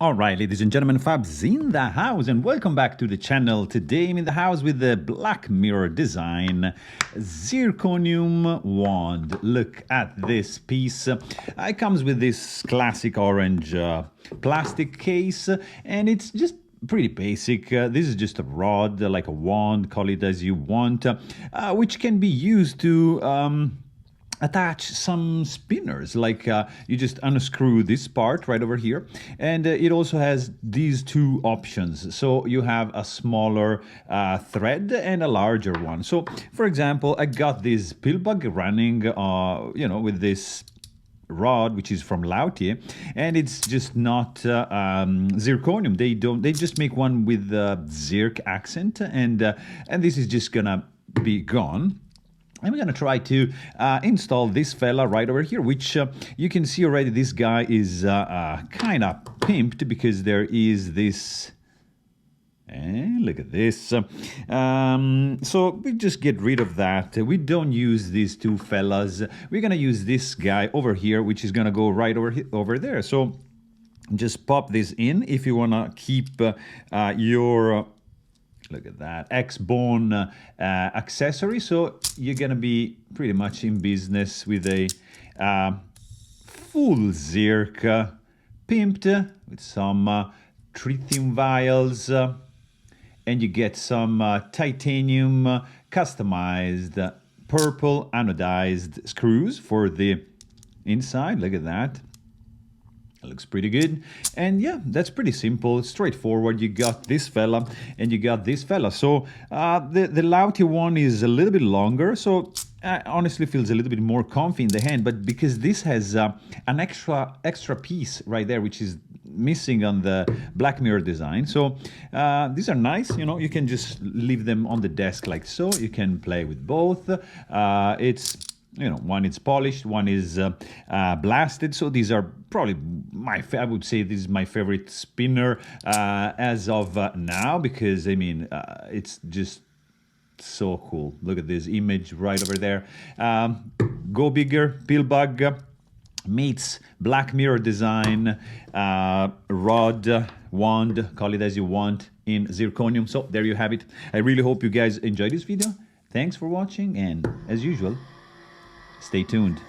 All right, ladies and gentlemen, Fabs in the house, and welcome back to the channel. Today I'm in the house with the Black Mirror design zirconium wand. Look at this piece. It comes with this classic orange plastic case, and it's just pretty basic. This is just a rod, like a wand, call it as you want, which can be used to attach some spinners, like you just unscrew this part right over here, and it also has these two options. So you have a smaller thread and a larger one. So for example, I got this Pillbug running with this rod, which is from Lautier, and it's just not zirconium. They just make one with zirc accent, and this is just gonna be gone. I'm going to try to install this fella right over here, which you can see already this guy is kind of pimped because there is this... look at this. So we just get rid of that. We don't use these two fellas. We're going to use this guy over here, which is going to go right over there. So just pop this in if you want to keep your... Look at that, X-Bone accessory. So you're gonna be pretty much in business with a full zirc pimped with some tritium vials, and you get some titanium customized purple anodized screws for the inside. Look at that. It looks pretty good. And yeah, that's pretty simple, straightforward. You got this fella and you got this fella. So the Lautier one is a little bit longer, so honestly feels a little bit more comfy in the hand, but because this has an extra piece right there, which is missing on the Black Mirror design. So these are nice, you can just leave them on the desk like so. You can play with both. It's one is polished, one is blasted. So these are probably I would say this is my favorite spinner as of now, because I mean it's just so cool. Look at this image right over there. Gobigger Pillbug meets Black Mirror design rod, wand, call it as you want, in zirconium. So there you have it. I really hope you guys enjoyed this video. Thanks for watching, and as usual, stay tuned.